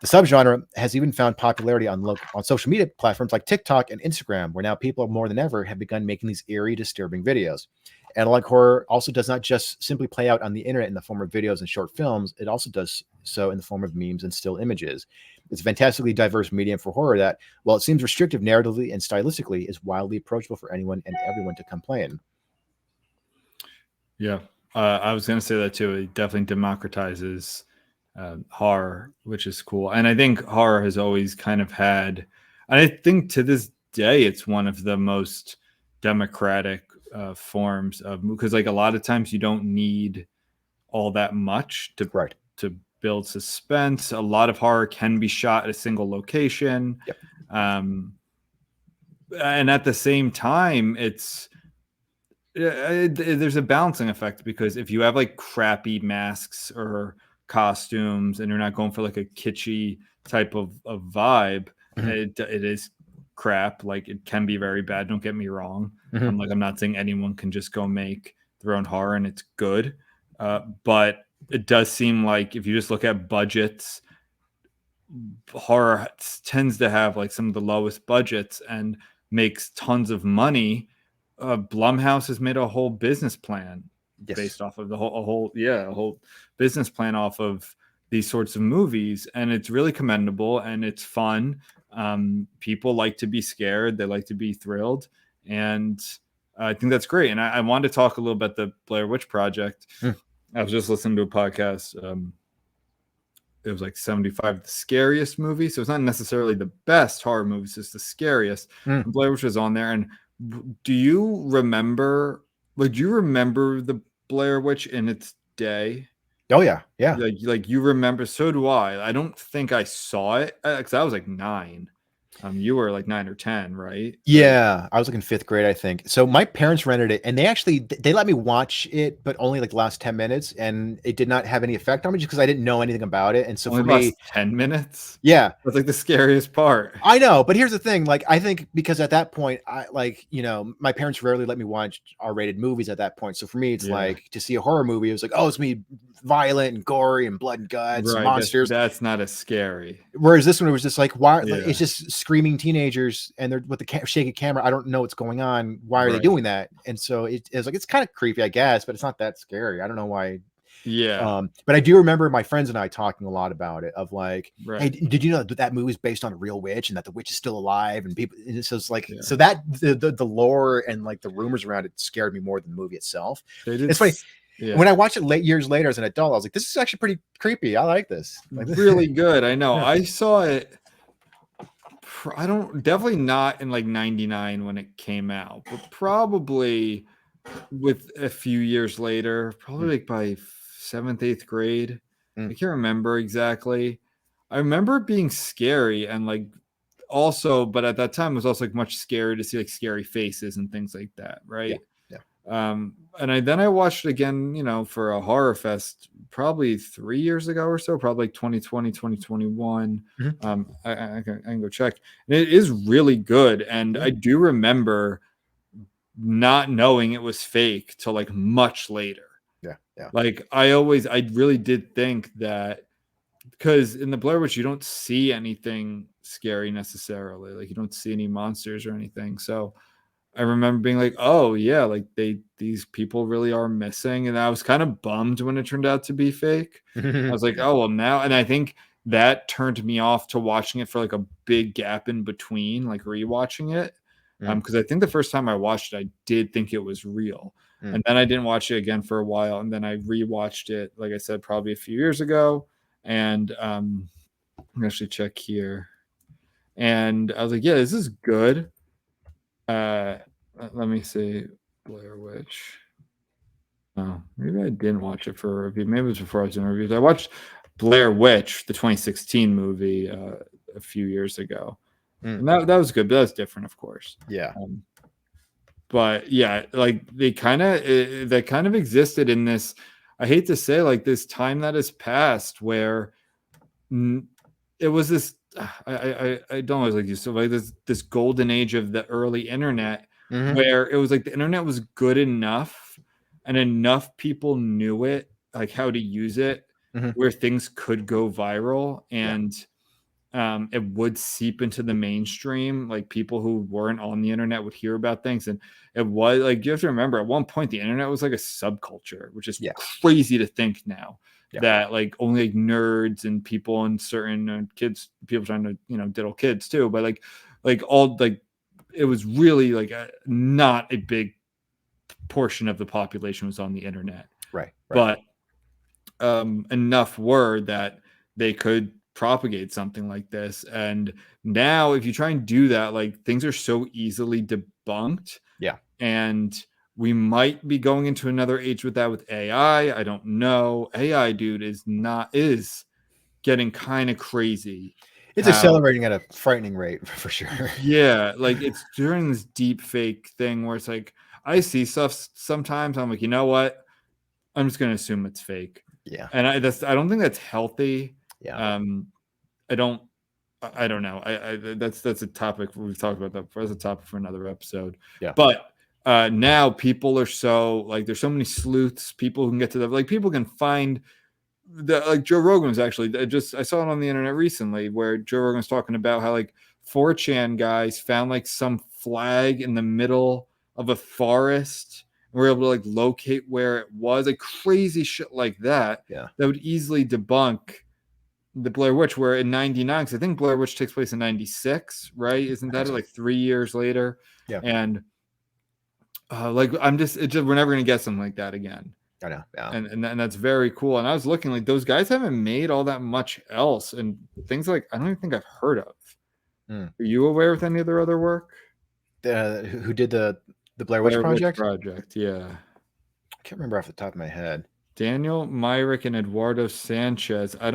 The subgenre has even found popularity on social media platforms like TikTok and Instagram, where now people more than ever have begun making these eerie, disturbing videos. Analog horror also does not just simply play out on the internet in the form of videos and short films. It also does so in the form of memes and still images. It's a fantastically diverse medium for horror that, while it seems restrictive narratively and stylistically, is wildly approachable for anyone and everyone to come play in. Yeah, I was going to say that too. It definitely democratizes horror, which is cool. And I think horror has always kind of had, and I think to this day, it's one of the most democratic forms of, because like a lot of times you don't need all that much to build suspense. A lot of horror can be shot at a single location. Yep. And at the same time, there's a balancing effect, because if you have like crappy masks or costumes and you're not going for like a kitschy type of vibe, it is crap. Like it can be very bad, don't get me wrong. I'm not saying anyone can just go make their own horror and it's good, but it does seem like if you just look at budgets, horror tends to have like some of the lowest budgets and makes tons of money. Blumhouse has made a whole business plan based off of a whole business plan off of these sorts of movies, and it's really commendable and it's fun. People like to be scared, they like to be thrilled, and I think that's great. And I wanted to talk a little bit the Blair Witch Project. I was just listening to a podcast it was like 75, the scariest movie. So it's not necessarily the best horror movies, it's the scariest. And Blair Witch was on there. And do you remember, the Blair Witch in its day? Oh yeah, yeah. Like you remember? So do I. I don't think I saw it because I was like 9. You were like 9 or 10, right? Yeah, I was like in 5th grade, I think. So my parents rented it, and they let me watch it, but only like the last 10 minutes, and it did not have any effect on me just because I didn't know anything about it. And so only for me, 10 minutes. yeah, that's like the scariest part. I know, but here's the thing. Like, I think because at that point, my parents rarely let me watch R-rated movies at that point. So for me, it's like to see a horror movie, it was like, oh, it's me violent and gory and blood and guts and monsters. That's not as scary. Whereas this one, it was just like, why? Like, it's just screaming teenagers and they're with the shaky camera. I don't know what's going on. Why are they doing that? And so it's like, it's kind of creepy, I guess, but it's not that scary. I don't know why. Yeah. But I do remember my friends and I talking a lot about it, of like, hey, did you know that movie is based on a real witch and that the witch is still alive? And people, and so it's like, so that the lore and like the rumors around it scared me more than the movie itself. It's funny. Yeah. When I watched it years later as an adult, I was like, this is actually pretty creepy. I like this. Really good. I know. Yeah. I saw it. Definitely not in like 99 when it came out, but probably with a few years later, probably like by 7th, 8th grade. I can't remember exactly. I remember it being scary and like also, but at that time it was also like much scarier to see like scary faces and things like that. Right. Yeah. And then I watched it again, for a HorrorFest probably 3 years ago or so, probably like 2020, 2021. I can go check. And it is really good. And I do remember not knowing it was fake till like much later. Yeah. Like I really did think that, because in the Blair Witch, you don't see anything scary necessarily. Like you don't see any monsters or anything. So I remember being like, oh yeah, like these people really are missing. And I was kind of bummed when it turned out to be fake. I was like, oh, well now. And I think that turned me off to watching it for like a big gap in between, like rewatching it. Because I think the first time I watched it, I did think it was real. And then I didn't watch it again for a while. And then I rewatched it, like I said, probably a few years ago. And I'm actually check here. And I was like, yeah, this is good. Let me see. Blair Witch. Oh, maybe I didn't watch it for a review. Maybe it was before I was doing reviews. I watched Blair Witch, the 2016 movie, a few years ago. And that was good, but that was different, of course. Yeah. But yeah, like they kind of existed in this, I hate to say, like this time that has passed where it was this, I don't always like you. So like this golden age of the early internet, where it was like the internet was good enough and enough people knew it, like how to use it, where things could go viral and it would seep into the mainstream. Like people who weren't on the internet would hear about things. And it was like, you have to remember at one point, the internet was like a subculture, which is crazy to think now. That like only like nerds and people and certain people trying to diddle kids too, but like all like it was really like not a big portion of the population was on the internet, right. But enough were that they could propagate something like this. And now if you try and do that, like things are so easily debunked, and we might be going into another age with that with AI. I don't know. AI, dude, is getting kind of crazy. It's accelerating at a frightening rate for sure. Yeah, like it's during this deep fake thing where it's like I see stuff sometimes. I'm like, you know what? I'm just gonna assume it's fake. Yeah, and I don't think that's healthy. Yeah, I don't know. I that's a topic we've talked about that. That's a topic for another episode. Yeah, but. Now people are so like there's so many sleuths, people who can get to the like people can find the like Joe Rogan was actually I saw it on the internet recently where Joe Rogan was talking about how like 4chan guys found like some flag in the middle of a forest and were able to like locate where it was, like crazy shit like that. Yeah, that would easily debunk the Blair Witch, where in 99, because I think Blair Witch takes place in 96, right? Isn't that like 3 years later? Yeah, and like we're never gonna get something like that again. I know. Yeah. And that's very cool. And I was looking like those guys haven't made all that much else, and things like I don't even think I've heard of. Are you aware of any of their other work? Who did the Blair Witch Project? Yeah. I can't remember off the top of my head. Daniel Myrick and Eduardo Sanchez. I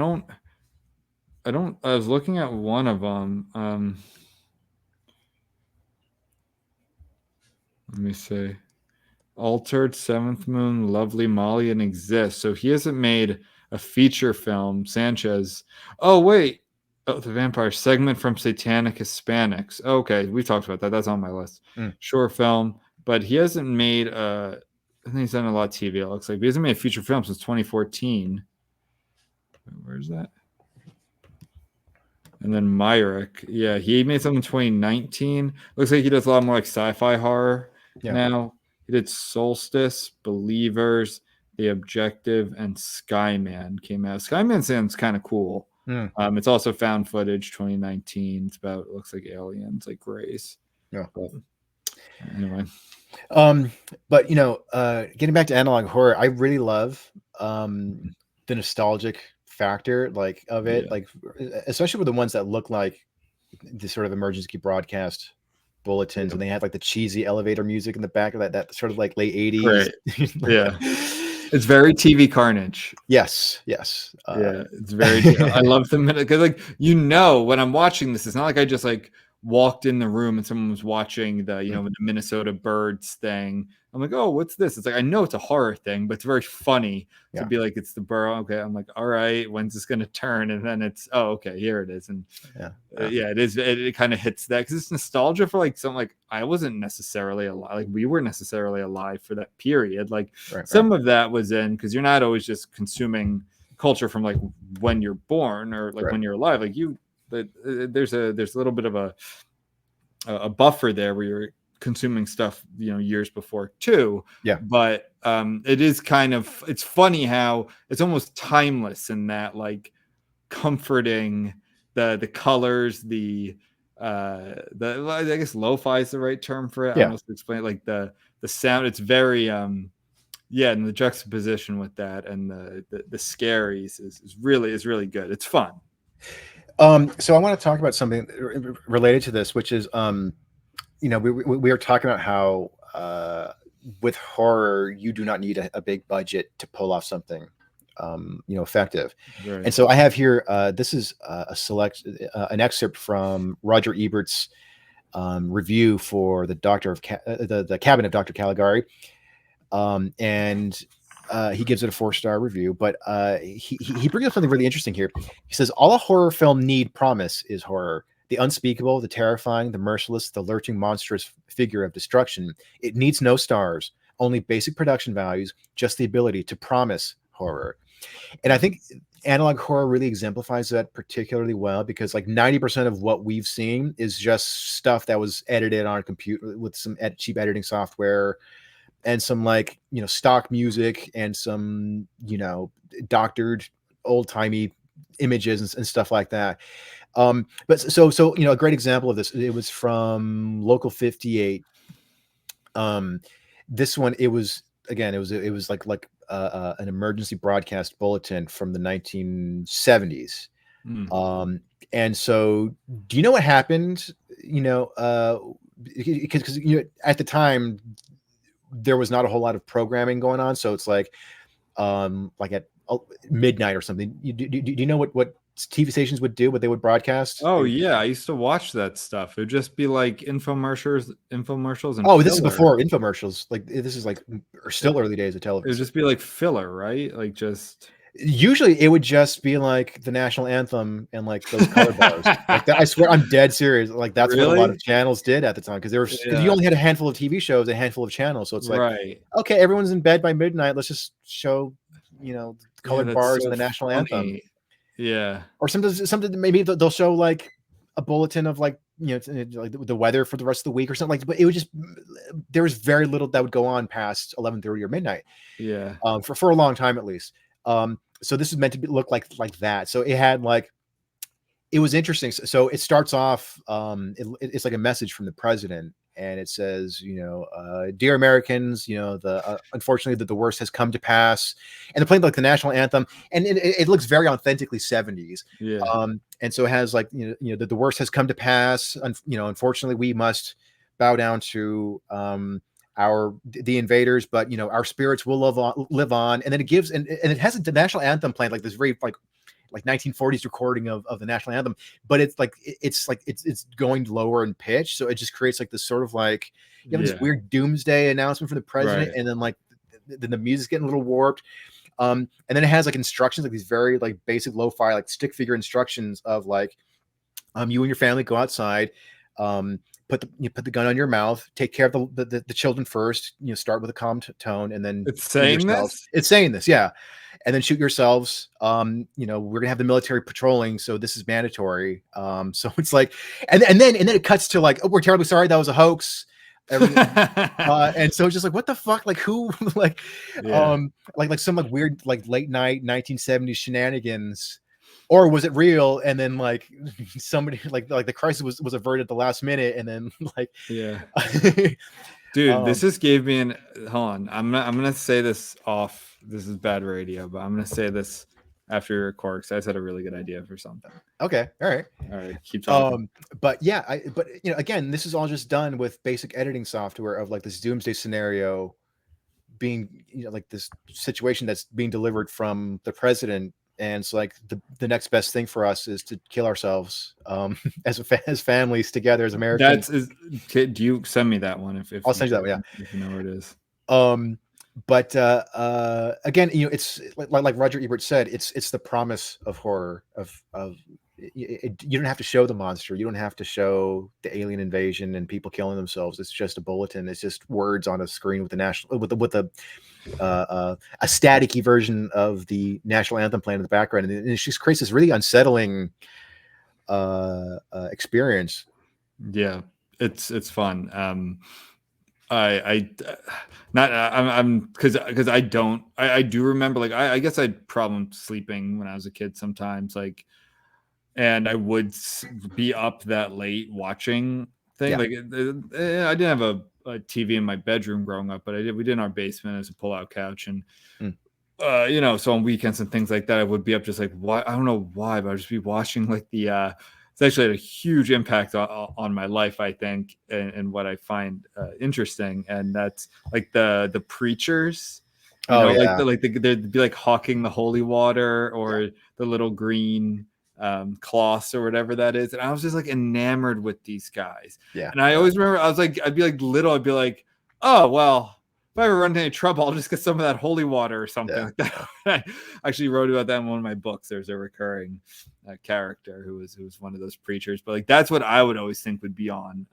was looking at one of them. Let me see. Altered, Seventh Moon, Lovely Molly, and Exist. So he hasn't made a feature film. Sanchez. Oh, wait. Oh, the Vampire segment from Satanic Hispanics. Okay, we talked about that. That's on my list. Short film, but he hasn't made I think he's done a lot of TV. It looks like, but he hasn't made a feature film since 2014. Where's that? And then Myrick, yeah, he made something in 2019. Looks like he does a lot more like sci-fi horror now. He did Solstice, Believers, The Objective, and Skyman came out. Skyman sounds kind of cool. It's also found footage, 2019. It's about, it looks like aliens, like Grace. Yeah. But anyway. But getting back to analog horror, I really love the nostalgic factor like of it, like especially with the ones that look like the sort of emergency broadcast bulletins, and they had like the cheesy elevator music in the back of that sort of like late 80s. Right. Yeah. It's very TV Carnage. Yes. It's very. I love the minute because, like, when I'm watching this, it's not like I just like walked in the room and someone was watching the the Minnesota Birds thing. I'm like, oh, what's this? It's like I know it's a horror thing, but it's very funny to be like it's the burrow. Okay, I'm like, all right, when's this gonna turn? And then it's okay, here it is. And it is. It kind of hits that because it's nostalgia for like something like I wasn't necessarily alive. Like we were necessarily alive for that period. Like some of that was in because you're not always just consuming culture from like when you're born or like when you're alive. Like there's a little bit of a buffer there where you're consuming stuff years before too. But it is kind of, it's funny how it's almost timeless in that like comforting the colors, the I guess lo-fi is the right term for it. I don't know how to explain it. Like the sound, it's very and the juxtaposition with that and the scaries is really good. It's fun. So I want to talk about something related to this, which is, we are talking about how with horror, you do not need a big budget to pull off something, effective. Right. And so I have here, this is an excerpt from Roger Ebert's review for the the Cabinet of Dr. Caligari. And he gives it a 4-star review, but he brings up something really interesting here. He says, all a horror film need promise is horror. The unspeakable, the terrifying, the merciless, the lurching, monstrous figure of destruction. It needs no stars, only basic production values, just the ability to promise horror. And I think analog horror really exemplifies that particularly well, because like 90% of what we've seen is just stuff that was edited on a computer with some cheap editing software and some like, stock music and some, doctored old-timey images and stuff like that. But so a great example of this, it was from Local 58. This one, it was like an emergency broadcast bulletin from the 1970s. And so do you know what happened? Because at the time there was not a whole lot of programming going on, so it's like at midnight or something. Do you know what TV stations would do, what they would broadcast? Oh yeah, I used to watch that stuff. It would just be like infomercials and this is before infomercials. Like this is like still early days of television. It would just be like filler, right? Like just usually it would just be like the national anthem and like those color bars. Like that, I swear, I'm dead serious. Like that's what a lot of channels did at the time, because cause you only had a handful of TV shows, a handful of channels. So it's like, okay, everyone's in bed by midnight. Let's just show, colored bars and the national anthem. Yeah. Or sometimes maybe they'll show like a bulletin of like, like the weather for the rest of the week or something like that. But it would just, there was very little that would go on past 11:30 or midnight. Yeah. For a long time at least. So this is meant to look like that. So it had like, it was interesting. So it starts off, it's like a message from the president, and it says, "Dear Americans, unfortunately the worst has come to pass," and they're playing like the national anthem, and it looks very authentically 70s. Yeah. And so it has like that the worst has come to pass. Unfortunately, we must bow down to the invaders, but our spirits will live on. And then it gives and it has the national anthem playing like this very like 1940s recording of the national anthem, but it's going lower in pitch, so it just creates like this sort of like this weird doomsday announcement from the president, and then like then the music's getting a little warped. And then it has like instructions, like these very like basic lo-fi like stick figure instructions of like you and your family go outside, put the gun on your mouth, take care of the children first, start with a calm tone, and then it's saying this, yeah, and then shoot yourselves. We're gonna have the military patrolling, so this is mandatory. So it's like, and then it cuts to like, oh, we're terribly sorry, that was a hoax. And so it's just like, what the fuck, like who like like some like weird like late night 1970s shenanigans, or was it real? And then like somebody like the crisis was averted at the last minute, and then like dude, this just gave me hold on, I'm gonna say this off, this is bad radio, but I'm gonna say this after you record, because I just had a really good idea for something. Okay, all right, keep talking. But yeah, again, this is all just done with basic editing software of like this doomsday scenario being like this situation that's being delivered from the president, and it's like the next best thing for us is to kill ourselves as families together as Americans. Do you send me that one if I'll send you that one, yeah, if you know where it is. But again, it's like Roger Ebert said, it's the promise of horror of you don't have to show the monster, you don't have to show the alien invasion and people killing themselves. It's just a bulletin. It's just words on a screen with a staticky version of the national anthem playing in the background, and it just creates this really unsettling experience. Yeah, it's fun. I'm because I do remember, like, I guess I had problems sleeping when I was a kid sometimes, like, and I would be up that late watching things. Like I didn't have a TV in my bedroom growing up, but we did in our basement as a pull-out couch, and so on weekends and things like that, I would be up just like, why, I don't know why, but I'd just be watching like it's actually had a huge impact on my life, I think, and what I find interesting, and that's like the preachers, they'd be like hawking the holy water or the little green cloths or whatever that is, and I was just like enamored with these guys. And I always remember, I'd be like little, I'd be like, oh well, if I ever run into any trouble, I'll just get some of that holy water or something like that. I actually wrote about that in one of my books. There's a recurring character who was one of those preachers, but like that's what I would always think would be on.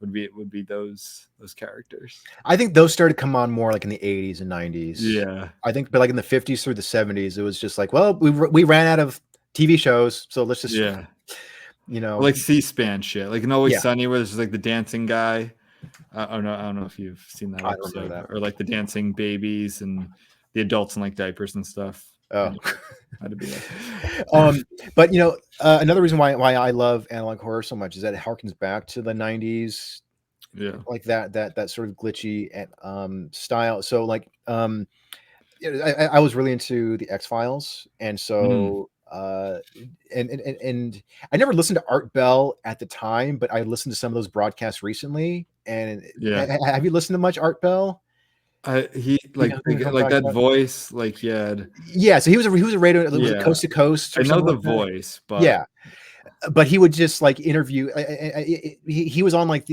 Would be those characters. I think those started to come on more like in the 80s and 90s. Yeah, I think, but like in the 50s through the 70s, it was just like, well, we ran out of TV shows, so let's just like C-SPAN shit, like in Always Sunny, where there's just like the dancing guy. I don't know if you've seen that episode, or like the dancing babies and the adults in like diapers and stuff. Oh, had to be that. But another reason why I love analog horror so much is that it harkens back to the 90s, like that sort of glitchy style. So like I was really into the X-Files, and so and I never listened to Art Bell at the time, but I listened to some of those broadcasts recently. And have you listened to much Art Bell? He like that voice, like so he was a radio, was it Coast to Coast? I know the voice, but but he would just like interview. He was on like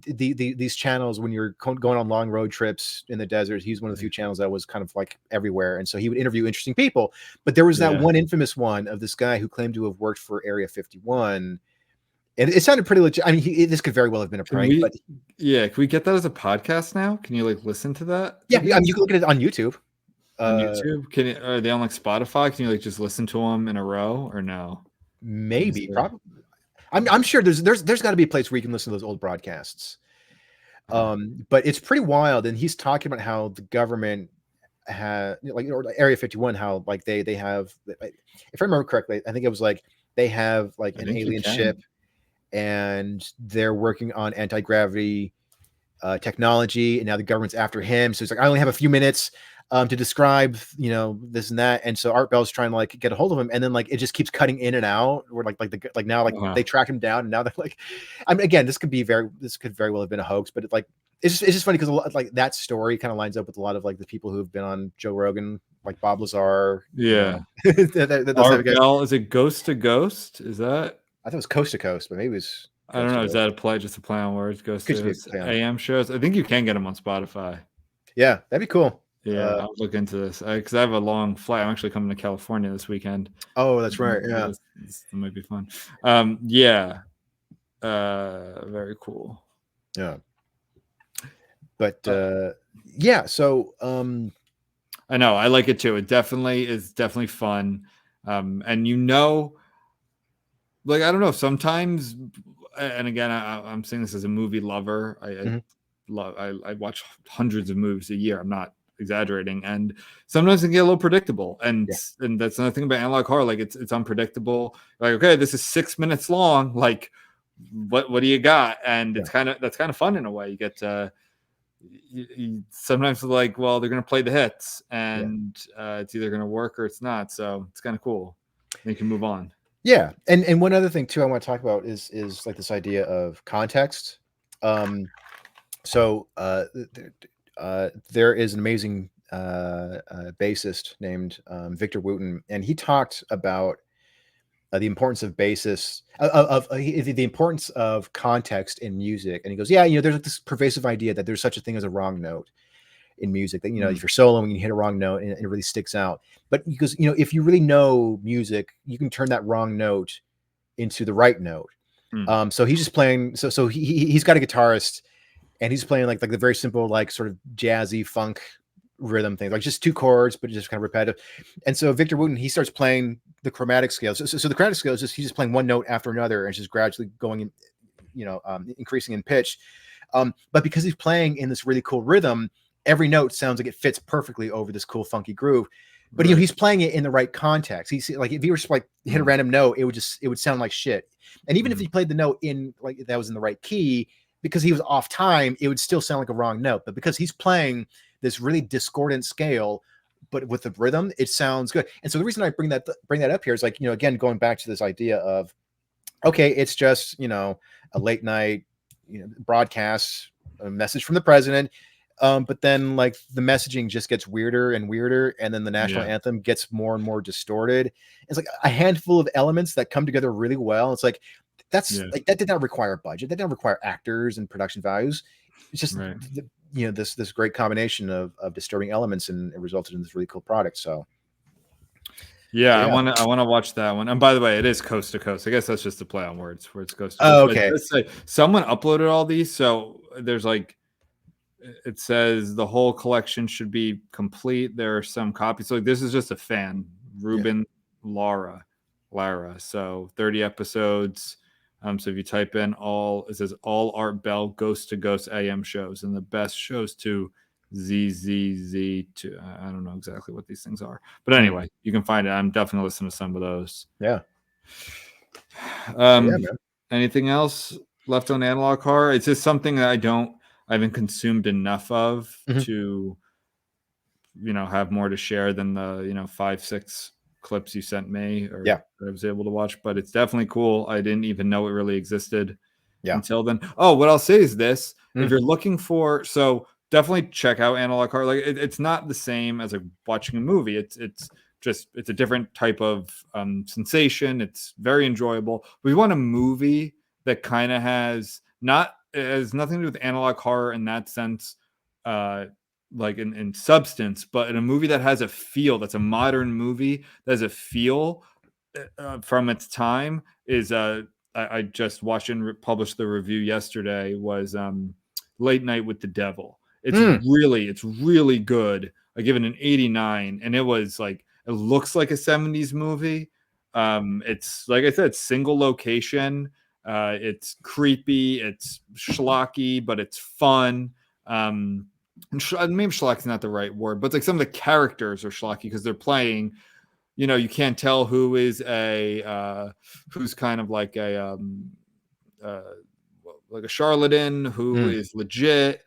these channels when you're going on long road trips in the desert. He's one of the few channels that was kind of like everywhere, and so he would interview interesting people. But there was that one infamous one of this guy who claimed to have worked for Area 51. And it sounded pretty legit. I mean, this could very well have been a prank. Can we get that as a podcast now? Can you like listen to that? Yeah, I mean, you can look at it on YouTube. Are they on like Spotify? Can you like just listen to them in a row or no? Maybe, probably. I'm sure there's got to be a place where you can listen to those old broadcasts. But it's pretty wild, and he's talking about how the government had or Area 51, how like they have, if I remember correctly, I think it was like they have like an alien ship. and they're working on anti-gravity technology, and now the government's after him. So he's like, I only have a few minutes to describe, this and that. And so Art Bell's trying to like get a hold of him, and then like it just keeps cutting in and out. Where now they track him down, and now they're like, I mean, again, this could very well have been a hoax, but it's just funny because like that story kind of lines up with a lot of like the people who have been on Joe Rogan, like Bob Lazar. Yeah. Art Bell, is it Ghost to Ghost? Is that? I thought it was Coast to Coast, but maybe it was. I don't know. Is that just a play on words? Ghost to Ghost AM shows. I think you can get them on Spotify. Yeah, that'd be cool. Yeah, I'll look into this because I have a long flight. I'm actually coming to California this weekend. Oh, that's right. Yeah, this might be fun. Yeah, very cool. Yeah, but yeah. So I know I like it too. It definitely is fun, and like I don't know. Sometimes, and again, I'm saying this as a movie lover. I watch hundreds of movies a year. I'm not exaggerating, and sometimes it can get a little predictable, and that's another thing about analog horror. Like it's unpredictable. Like, okay, this is 6 minutes long. Like, what do you got? And that's kind of fun in a way. You get you sometimes like, well, they're gonna play the hits, and it's either gonna work or it's not. So it's kind of cool. And you can move on. Yeah, and one other thing too I want to talk about is like this idea of context. So there is an amazing bassist named Victor Wooten, and he talked about the importance of basis, the importance of context in music. And he goes, yeah, there's like this pervasive idea that there's such a thing as a wrong note in music, that if you're soloing, you hit a wrong note and it really sticks out. But because if you really know music, you can turn that wrong note into the right note. So he's just playing. So he's got a guitarist, and he's playing like the very simple, like sort of jazzy funk rhythm thing, like just 2 chords, but just kind of repetitive. And so Victor Wooten, he starts playing the chromatic scale. So the chromatic scale is he's just playing one note after another, and just gradually going in, increasing in pitch. But because he's playing in this really cool rhythm, every note sounds like it fits perfectly over this cool funky groove. But he's playing it in the right context. He's like, if he were just like hit a random note, it would sound like shit. And even if he played the note in like that was in the right key, because he was off time, it would still sound like a wrong note. But because he's playing this really discordant scale, but with the rhythm, it sounds good. And so the reason I bring that up here is like, again, going back to this idea of, okay, it's just, a late night, broadcast, a message from the president. But then like the messaging just gets weirder and weirder. And then the national anthem gets more and more distorted. It's like a handful of elements that come together really well. It's like, like that did not require a budget. That didn't require actors and production values. It's just this great combination of disturbing elements, and it resulted in this really cool product. So I want to watch that one. And by the way, it is Coast to Coast. I guess that's just a play on words where it's Coast to Coast. Oh, okay. But someone uploaded all these, so there's like it says the whole collection should be complete. There are some copies. So like, this is just a fan, Ruben Lara. So 30 episodes. So if you type in it says all Art Bell Ghost to Ghost AM shows, and the best shows to ZZZ to I don't know exactly what these things are, but anyway, you can find it. I'm definitely listening to some of those. Yeah. Anything else left on analog horror? It's just something that I haven't consumed enough of to have more to share than the 5-6 clips you sent me or that I was able to watch. But it's definitely cool. I didn't even know it really existed until then. Oh, what I'll say is this: if you're looking for, so definitely check out analog horror. Like it's not the same as watching a movie. It's a different type of sensation. It's very enjoyable. We want a movie that kind of has nothing to do with analog horror in that sense, like in substance, but in a movie that has a feel, that's a modern movie that has a feel from its time. Is I just watched and published the review yesterday, was Late Night with the Devil. It's really good. I give it an 89, and it looks like a 70s movie. It's like I said, single location. It's creepy, it's schlocky, but it's fun. Maybe schlocky not the right word, but it's like some of the characters are schlocky because they're playing. You can't tell who is who's kind of like a like a charlatan who is legit.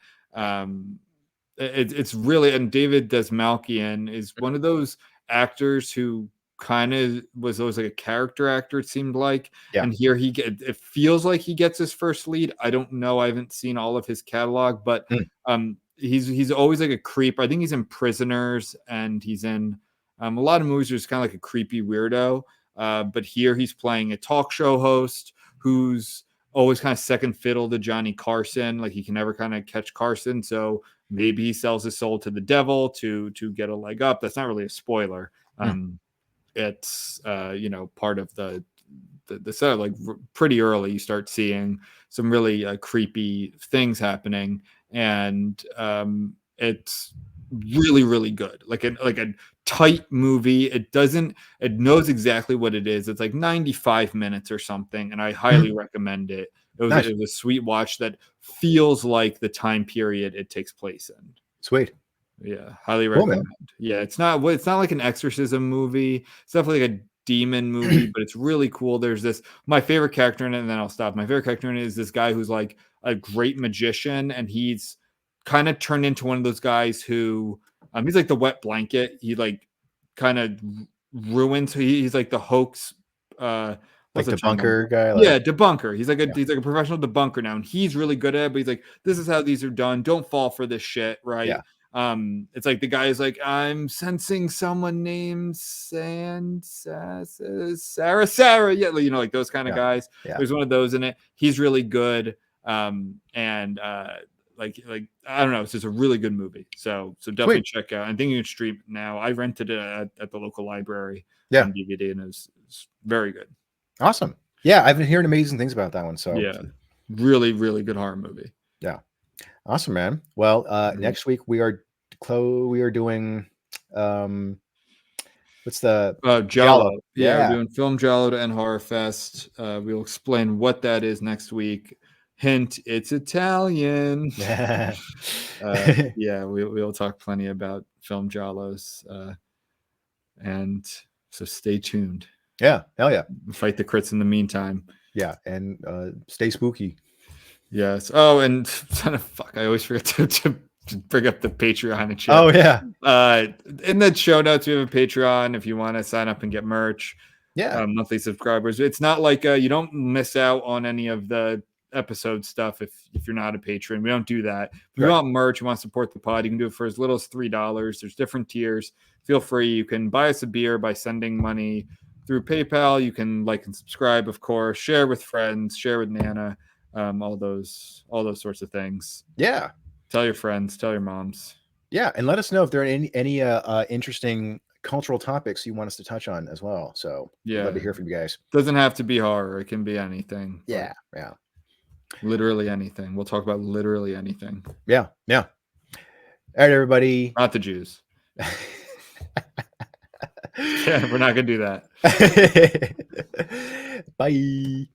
It's really, and David Desmalkian is one of those actors who kind of was always like a character actor, it seemed like. Yeah. And here it feels like he gets his first lead. I don't know. I haven't seen all of his catalog, but he's always like a creep. I think he's in Prisoners, and he's in a lot of movies where he's kind of like a creepy weirdo. But here he's playing a talk show host who's always kind of second fiddle to Johnny Carson. Like he can never kind of catch Carson. So maybe he sells his soul to the devil to get a leg up. That's not really a spoiler. It's part of the setup. Like pretty early, you start seeing some really creepy things happening, and it's really, really good. Like a tight movie. It knows exactly what it is. It's like 95 minutes or something, and I highly recommend it. It was a sweet watch that feels like the time period it takes place in. Sweet. Yeah, highly recommend. Yeah, it's not like an exorcism movie. It's definitely like a demon movie, but it's really cool. There's my favorite character in it, and then I'll stop. My favorite character in it is this guy who's like a great magician, and he's kind of turned into one of those guys who he's like the wet blanket. He like kind of ruins. He's like the hoax like debunker guy. Debunker. He's like a professional debunker now, and he's really good at it. But he's like, this is how these are done. Don't fall for this shit, right? Yeah. It's like the guy is like, I'm sensing someone named Sarah. Yeah, like those kind of guys. Yeah. There's one of those in it. He's really good. And like I don't know, it's just a really good movie. So definitely check out. I think you can stream it now. I rented it at the local library on DVD, and it's very good. Awesome. Yeah, I've been hearing amazing things about that one. So yeah, really, really good horror movie. Yeah. Awesome, man. Well, next week we are doing what's the Giallo. Yeah, we're doing Film Giallo to end HorrorFest. We'll explain what that is next week. Hint, it's Italian. Yeah, we'll talk plenty about Film Giallos. And so stay tuned. Yeah, hell yeah. Fight the crits in the meantime. Yeah, and stay spooky. Yes. Oh, and fuck, I always forget to bring up the Patreon and shit. Oh yeah. In the show notes, we have a Patreon if you want to sign up and get merch. Yeah. Monthly subscribers. It's not like you don't miss out on any of the episode stuff if you're not a patron. We don't do that. If you want merch, you want to support the pod, you can do it for as little as $3. There's different tiers. Feel free. You can buy us a beer by sending money through PayPal. You can like and subscribe, of course. Share with friends. Share with Nana. All those sorts of things. Yeah. Tell your friends. Tell your moms. Yeah, and let us know if there are any interesting cultural topics you want us to touch on as well. So yeah, love to hear from you guys. Doesn't have to be horror. It can be anything. Yeah. Literally anything. We'll talk about literally anything. Yeah. All right, everybody. Not the Jews. Yeah, we're not gonna do that. Bye.